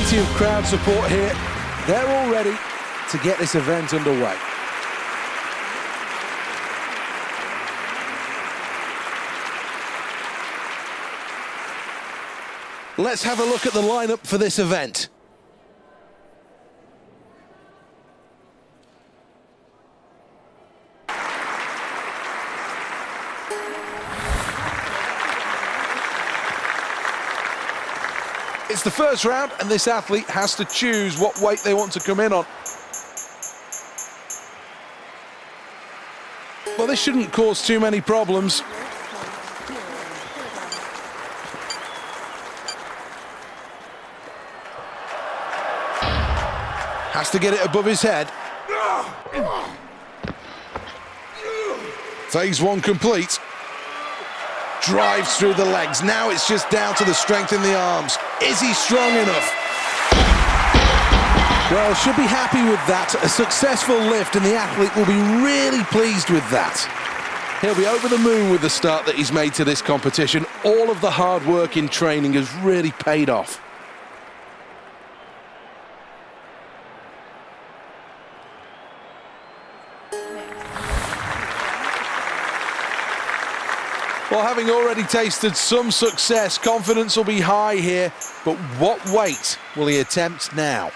Plenty of crowd support here. They're all ready to get this event underway. Let's have a look at the lineup for this event. It's the first round, and this athlete has to choose what weight they want to come in on. Well, this shouldn't cause too many problems. Has to get it above his head. Phase one complete. Drives through the legs. Now it's just down to the strength in the arms. Is he strong enough? Well, should be happy with that. A successful lift, and the athlete will be really pleased with that. He'll be over the moon with the start that he's made to this competition. All of the hard work in training has really paid off. Well, having already tasted some success, confidence will be high here, but what weight will he attempt now?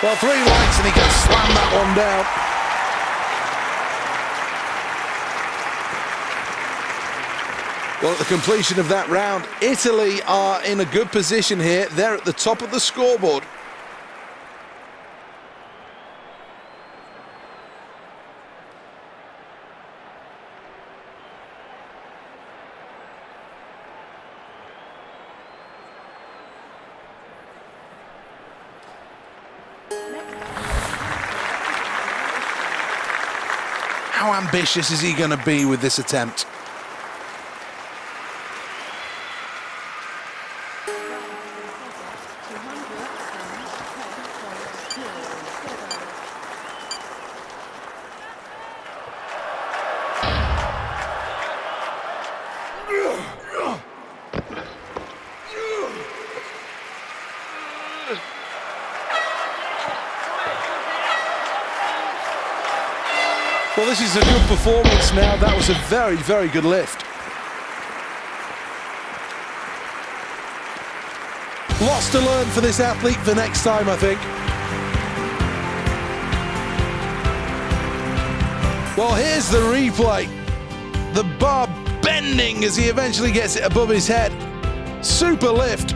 Well, 3 lights and he can slam that one down. Well, at the completion of that round, Italy are in a good position here. They're at the top of the scoreboard. How ambitious is he going to be with this attempt? Well, this is a good performance now. That was a very, very good lift. Lots to learn for this athlete for next time, I think. Well, here's the replay. The bar bending as he eventually gets it above his head. Super lift.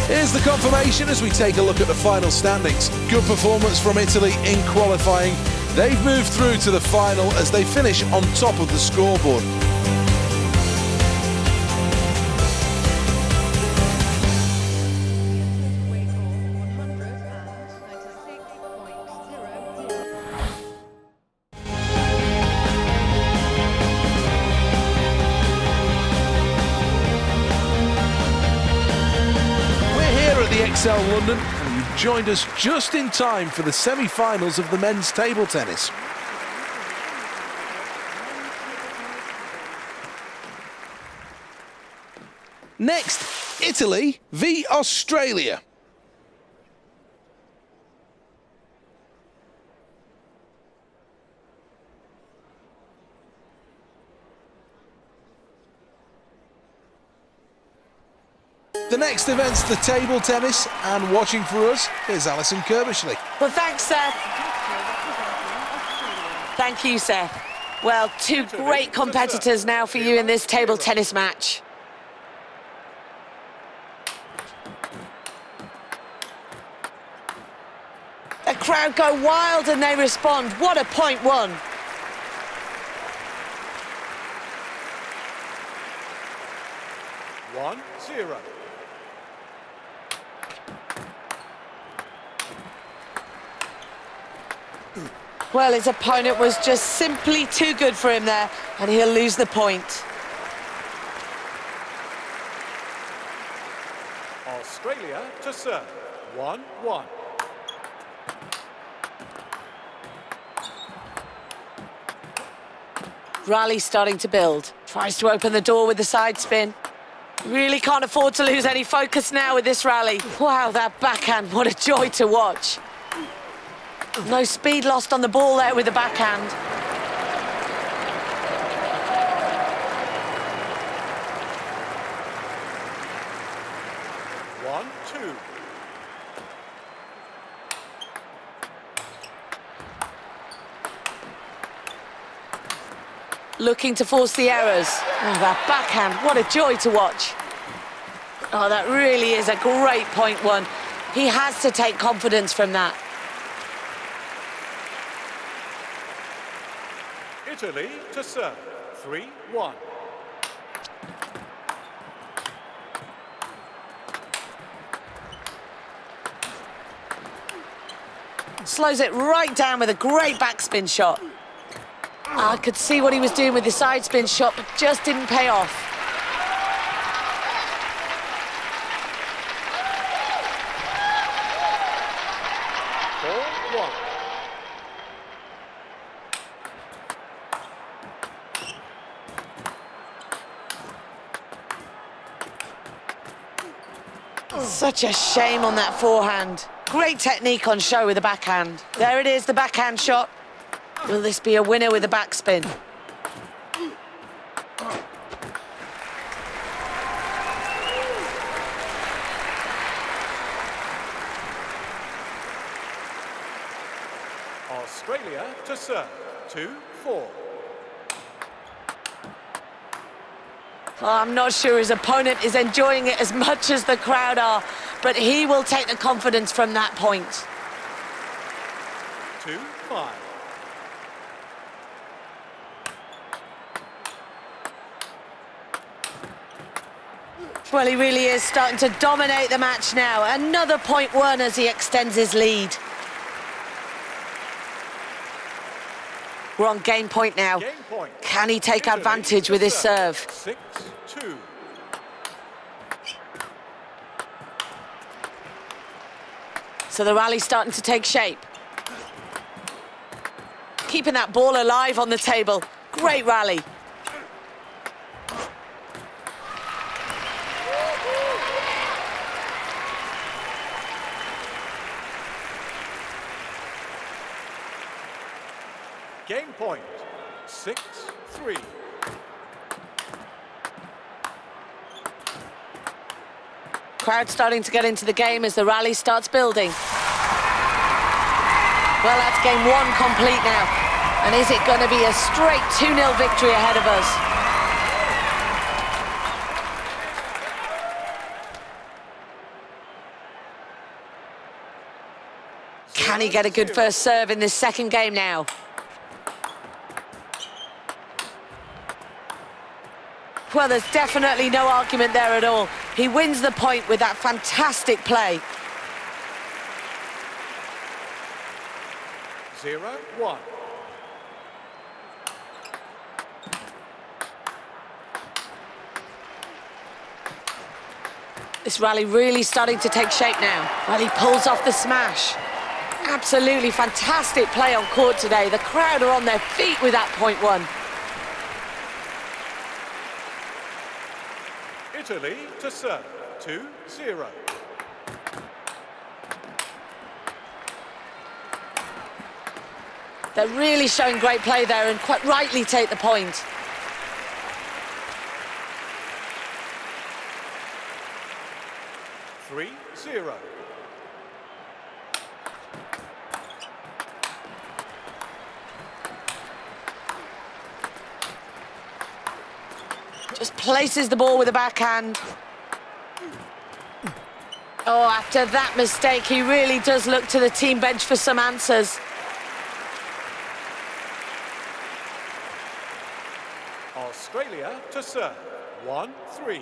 Here's the confirmation as we take a look at the final standings. Good performance from Italy in qualifying. They've moved through to the final as they finish on top of the scoreboard. ExCeL London, and you've joined us just in time for the semi-finals of the men's table tennis. Next, Italy v Australia. The next event's the table tennis, and watching for us is Alison Kirbishley. Well, thanks, Seth. Thank you, Seth. Well, 2 great competitors now for you in this table tennis match. The crowd go wild and they respond. What a point won. 1-0. Well, his opponent was just simply too good for him there, and he'll lose the point. Australia to serve. 1-1. Rally starting to build. Tries to open the door with the side spin. Really can't afford to lose any focus now with this rally. Wow, that backhand, what a joy to watch. No speed lost on the ball there with the backhand. One, two. Looking to force the errors. Oh, that backhand, what a joy to watch. Oh, that really is a great point one. He has to take confidence from that. Italy to serve. 3-1. Slows it right down with a great backspin shot. I could see what he was doing with the side spin shot, but just didn't pay off. 4-1. Such a shame on that forehand. Great technique on show with the backhand. There it is, the backhand shot. Will this be a winner with the backspin? Australia to serve. 2-4. Oh, I'm not sure his opponent is enjoying it as much as the crowd are, but he will take the confidence from that point. 2-5. Well, he really is starting to dominate the match now. Another point won as he extends his lead. We're on game point now. Game point. Can he take Italy advantage to with his serve? 6-2. So the rally's starting to take shape. Keeping that ball alive on the table. Great rally. Game point. 6-3. Crowd starting to get into the game as the rally starts building. Well, that's game one complete now. And is it going to be a straight 2-0 victory ahead of us? Can he get a good first serve in this second game now? Well, there's definitely no argument there at all. He wins the point with that fantastic play. 0-1. This rally really starting to take shape now. Well, he pulls off the smash. Absolutely fantastic play on court today. The crowd are on their feet with that point one. Italy to serve. 2-0. They're really showing great play there and quite rightly take the point. Three 0. Just places the ball with a backhand. Oh, after that mistake, he really does look to the team bench for some answers. Australia to serve. 1-3.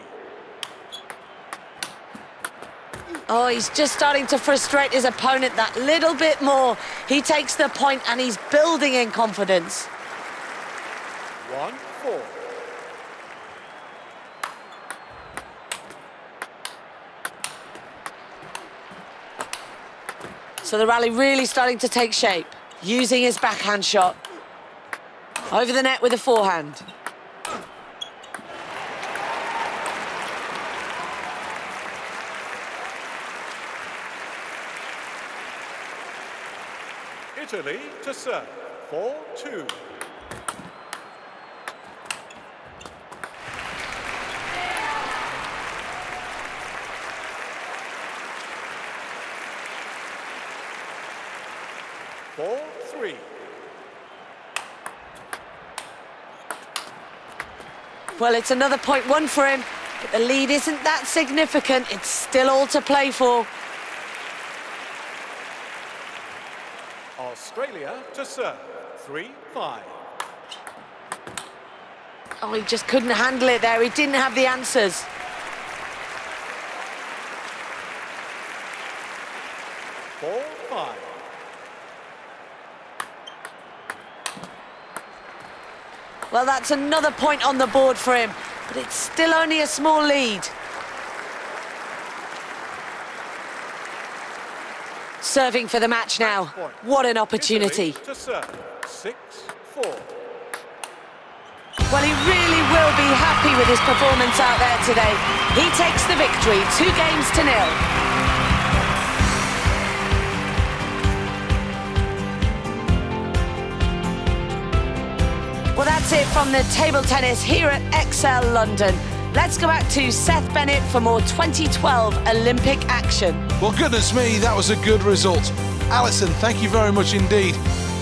Oh, he's just starting to frustrate his opponent that little bit more. He takes the point and he's building in confidence. 1-4. So the rally really starting to take shape, using his backhand shot. Over the net with a forehand. Italy to serve. 4-2. Well, it's another point won for him, but the lead isn't that significant. It's still all to play for. Australia to serve. 3-5. Oh, he just couldn't handle it there. He didn't have the answers. Well, that's another point on the board for him, but it's still only a small lead. Serving for the match now. What an opportunity. Italy to serve. 6-4. Well, he really will be happy with his performance out there today. He takes the victory, 2-0. Well, that's it from the table tennis here at Excel London. Let's go back to Seth Bennett for more 2012 Olympic action. Well, goodness me, that was a good result. Alison, thank you very much indeed.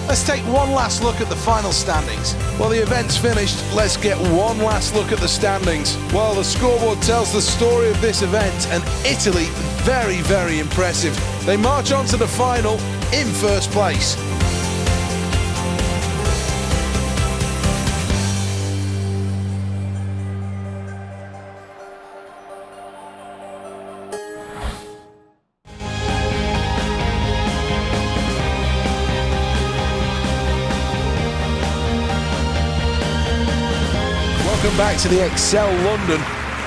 Let's take one last look at the final standings. Well, the event's finished. Let's get one last look at the standings. Well, the scoreboard tells the story of this event, and Italy, very, very impressive. They march on to the final in first place. Welcome back to the Excel London.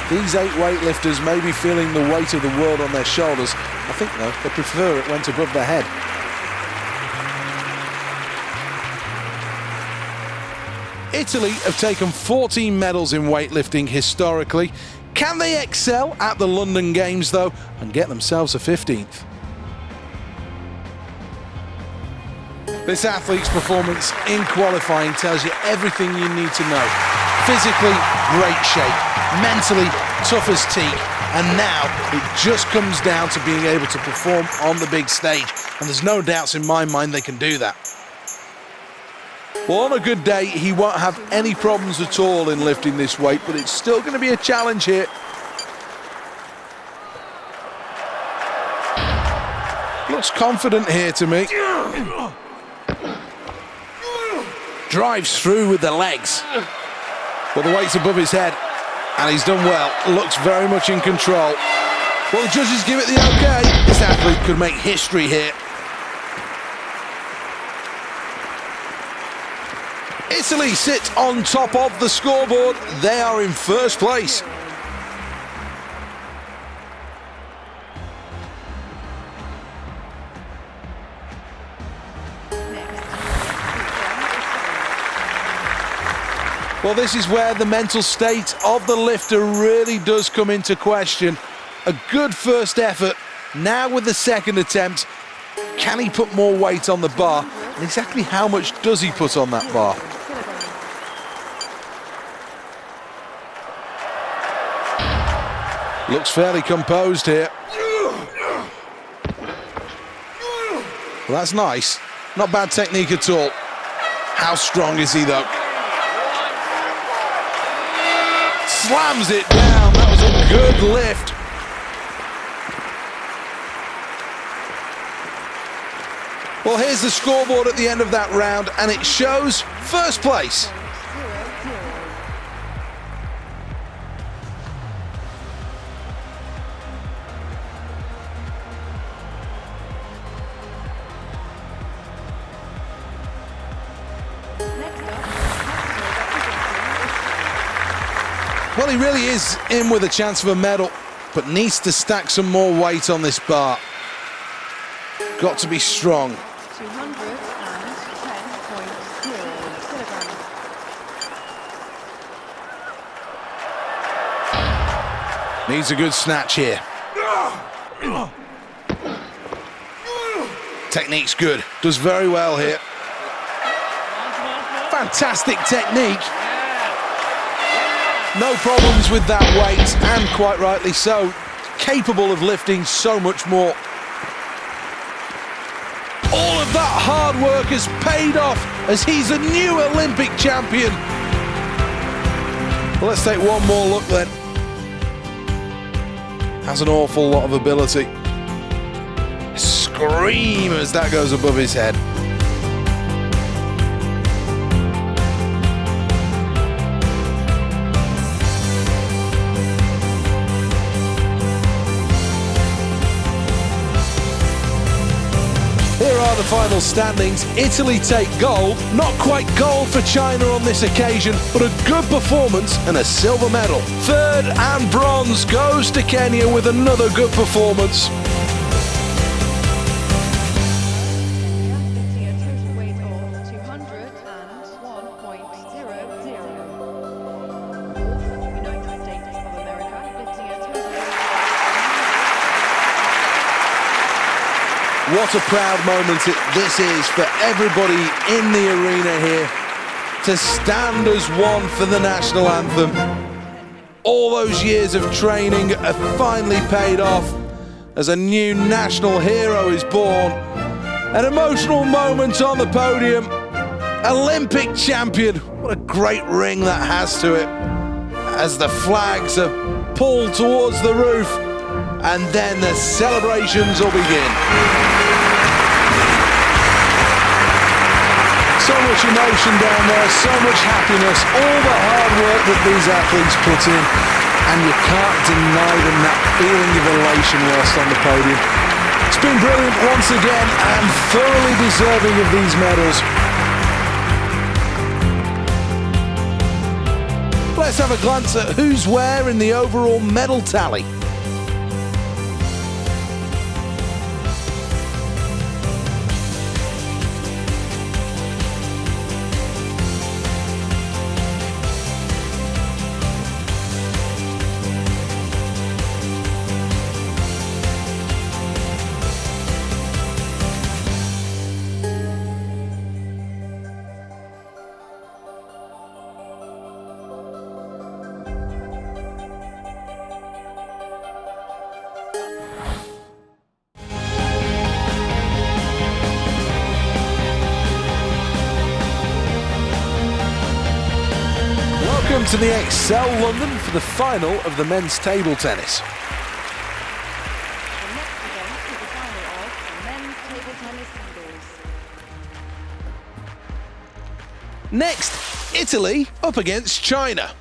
These 8 weightlifters may be feeling the weight of the world on their shoulders. I think, though, they prefer it went above their head. Italy have taken 14 medals in weightlifting historically. Can they excel at the London Games, though, and get themselves a 15th? This athlete's performance in qualifying tells you everything you need to know. Physically, great shape. Mentally, tough as teak. And now it just comes down to being able to perform on the big stage. And there's no doubts in my mind they can do that. Well, on a good day, he won't have any problems at all in lifting this weight, but it's still going to be a challenge here. Looks confident here to me. Drives through with the legs. Well, the weight's above his head, and he's done well. Looks very much in control. Well, the judges give it the okay. This athlete could make history here. Italy sit on top of the scoreboard. They are in first place. Well, this is where the mental state of the lifter really does come into question. A good first effort. Now with the second attempt, can he put more weight on the bar? And exactly how much does he put on that bar? Looks fairly composed here. Well, that's nice. Not bad technique at all. How strong is he, though? Slams it down. That was a good lift. Well, here's the scoreboard at the end of that round, and it shows first place. Well, he really is in with a chance of a medal, but needs to stack some more weight on this bar. Got to be strong. 210.0 kilograms. Needs a good snatch here. Technique's good. Does very well here. Fantastic technique. No problems with that weight, and quite rightly so. Capable of lifting so much more. All of that hard work has paid off as he's a new Olympic champion. Well, let's take one more look then. Has an awful lot of ability. Scream as that goes above his head. Here are the final standings. Italy take gold. Not quite gold for China on this occasion, but a good performance and a silver medal. Third and bronze goes to Kenya with another good performance. Lifting a total weight of 201.00. United States of America lifting a total weight. What a proud moment this is for everybody in the arena here to stand as one for the national anthem. All those years of training have finally paid off as a new national hero is born. An emotional moment on the podium. Olympic champion. What a great ring that has to it. As the flags are pulled towards the roof, and then the celebrations will begin. So much emotion down there, so much happiness, all the hard work that these athletes put in, and you can't deny them that feeling of elation whilst on the podium. It's been brilliant once again and thoroughly deserving of these medals. Let's have a glance at who's where in the overall medal tally. Welcome to the Excel London for the final of the men's table tennis. The next event is the final of the men's table tennis singles. Next, Italy up against China.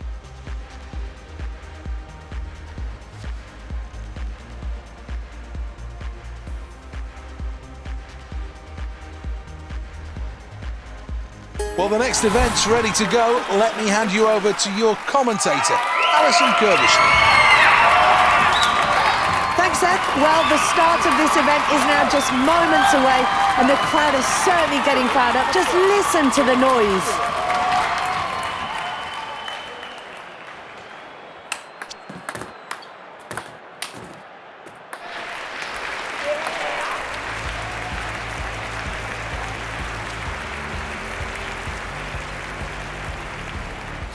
Well, the next event's ready to go. Let me hand you over to your commentator, Alison Kirbysh. Thanks, Seth. Well, the start of this event is now just moments away, and the crowd is certainly getting fired up. Just listen to the noise.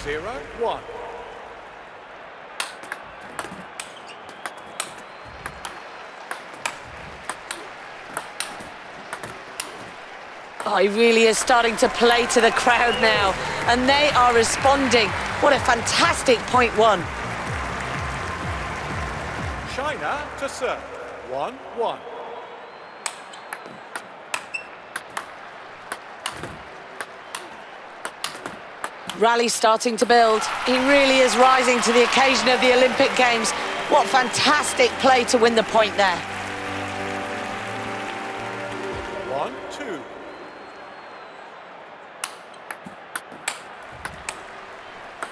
Zero, one. Oh, he really is starting to play to the crowd now, and they are responding. What a fantastic point one. China to serve. 1-1. Rally starting to build. He really is rising to the occasion of the Olympic Games. What fantastic play to win the point there. 1-2.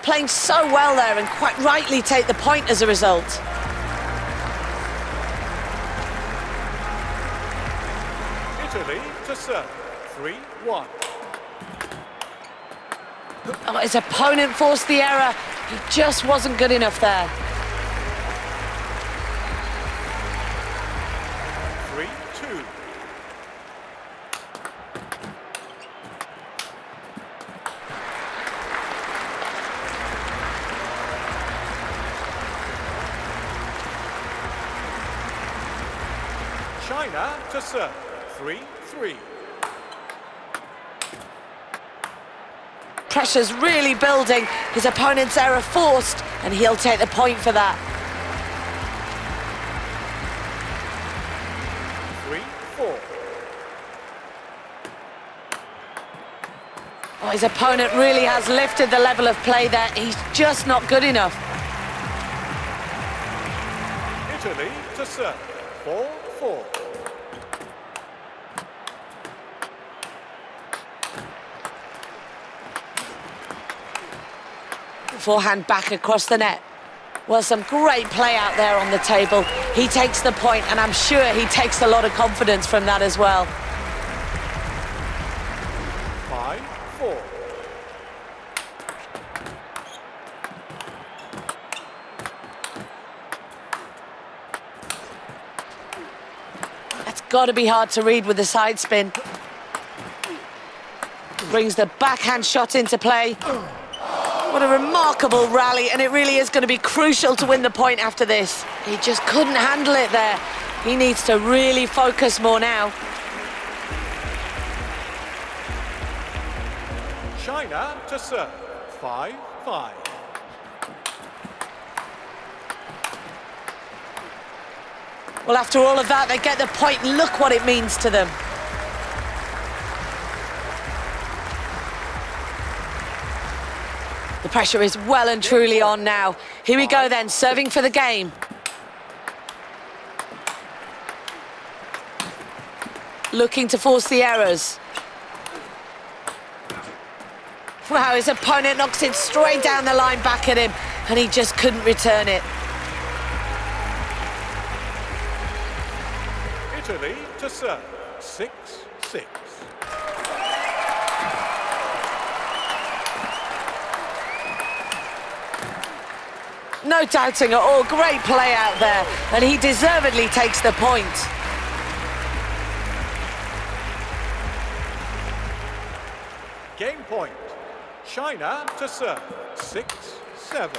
playing so well there and quite rightly take the point as a result. Italy to serve. 3-1. Oh, his opponent forced the error. He just wasn't good enough there. 3-2. China to serve. 3-3. Pressure's really building. His opponent's error forced, and he'll take the point for that. 3-4. Oh, his opponent really has lifted the level of play there. He's just not good enough. Italy to serve. 4-4. Forehand back across the net. Well, some great play out there on the table. He takes the point, and I'm sure he takes a lot of confidence from that as well. 5-4. That's got to be hard to read with the side spin. Brings the backhand shot into play. What a remarkable rally, and it really is going to be crucial to win the point after this. He just couldn't handle it there. He needs to really focus more now. China to serve. 5-5. Well, after all of that, they get the point. Look what it means to them. The pressure is well and truly on now. Here we go then, serving for the game. Looking to force the errors. Wow, his opponent knocks it straight down the line back at him, and he just couldn't return it. Italy to serve. 6-6. No doubting at all, great play out there, and he deservedly takes the point. Game point. China to serve. 6-7.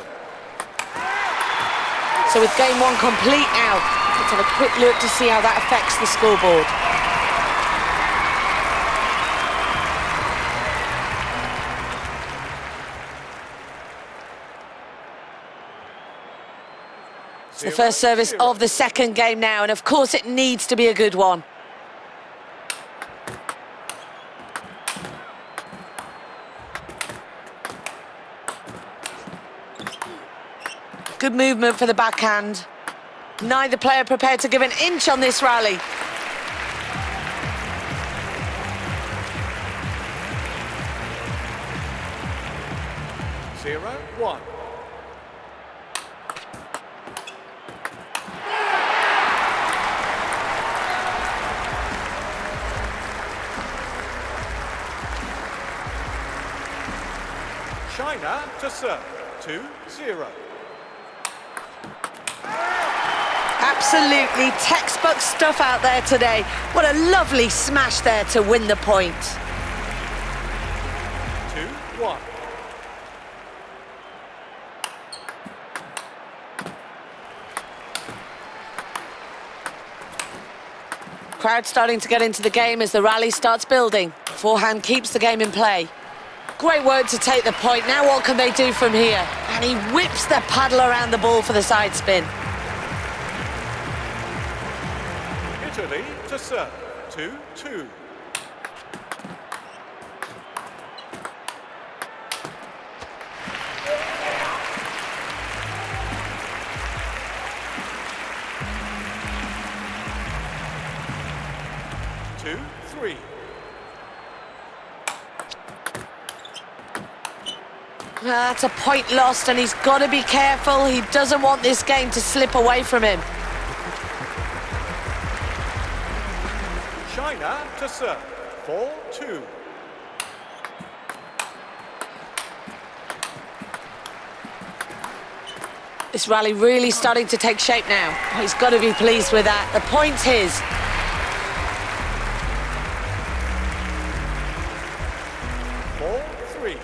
So with game one complete now, let's have a quick look to see how that affects the scoreboard. It's the first service of the second game now, and of course it needs to be a good one. Good movement for the backhand. Neither player prepared to give an inch on this rally. Zero, 1. China to serve. 2-0. Absolutely textbook stuff out there today. What a lovely smash there to win the point. 2-1. Crowd starting to get into the game as the rally starts building. Forehand keeps the game in play. Great work to take the point. Now what can they do from here? And he whips the paddle around the ball for the side spin. Italy to serve. 2-2. Two, 3. Well, that's a point lost, and he's got to be careful. He doesn't want this game to slip away from him. China to serve. 4-2. This rally really starting to take shape now. Oh, he's got to be pleased with that. The point's his. 4-3.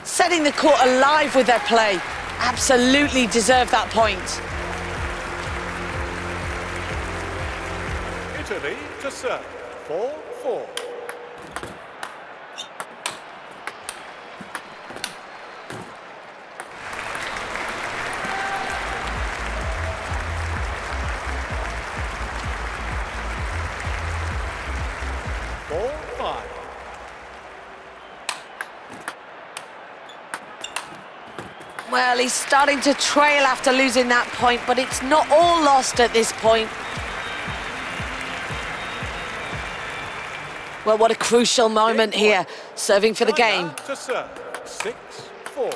Setting the court alive with their play. Absolutely deserve that point. Italy to serve. 4-4. Well, he's starting to trail after losing that point, but it's not all lost at this point. Well, what a crucial moment here, serving for the game. To serve. 6-4.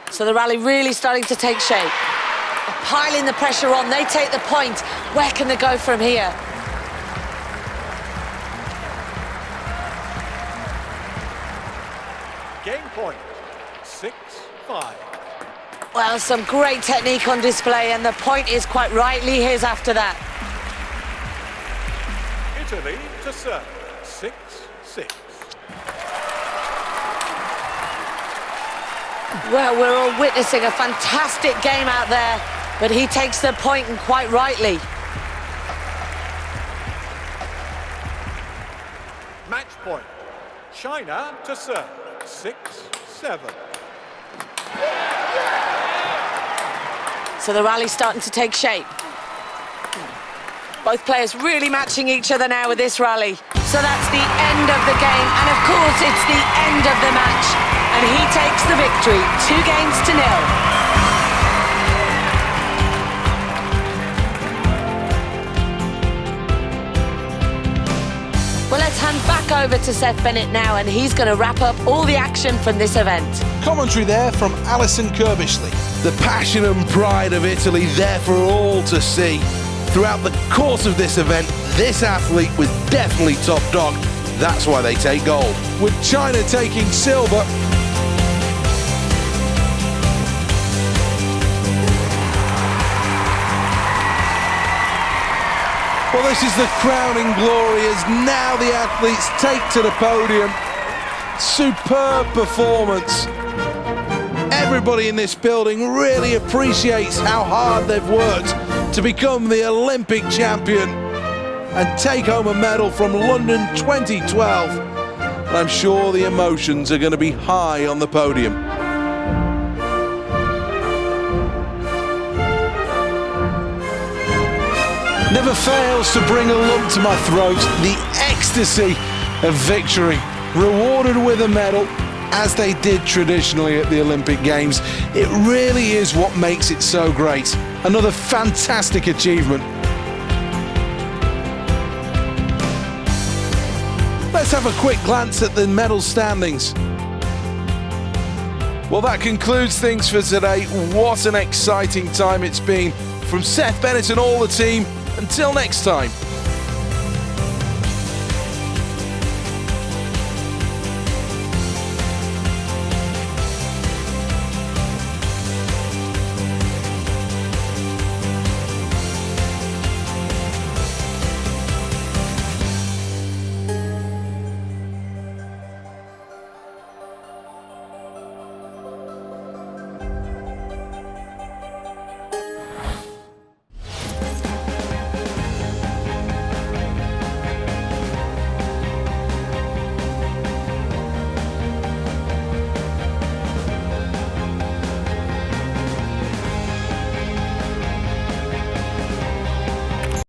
So the rally really starting to take shape. Piling the pressure on, they take the point. Where can they go from here? Game point. 6-5. Well, some great technique on display, and the point is quite rightly his after that. Italy to serve. 6-6. Well, we're all witnessing a fantastic game out there, but he takes the point, and quite rightly. Match point. China to serve. 6-7. So the rally's starting to take shape. Both players really matching each other now with this rally. So that's the end of the game, and of course it's the end of the match. And he takes the victory, 2-0. Well, let's hand back over to Seth Bennett now, and he's going to wrap up all the action from this event. Commentary there from Alison Kirbishley. The passion and pride of Italy there for all to see. Throughout the course of this event, this athlete was definitely top dog. That's why they take gold. With China taking silver. Well, this is the crowning glory as now the athletes take to the podium. Superb performance. Everybody in this building really appreciates how hard they've worked to become the Olympic champion and take home a medal from London 2012. And I'm sure the emotions are going to be high on the podium. Never fails to bring a lump to my throat. The ecstasy of victory, rewarded with a medal, as they did traditionally at the Olympic Games. It really is what makes it so great. Another fantastic achievement. Let's have a quick glance at the medal standings. Well, that concludes things for today. What an exciting time it's been. From Seth Bennett and all the team, until next time.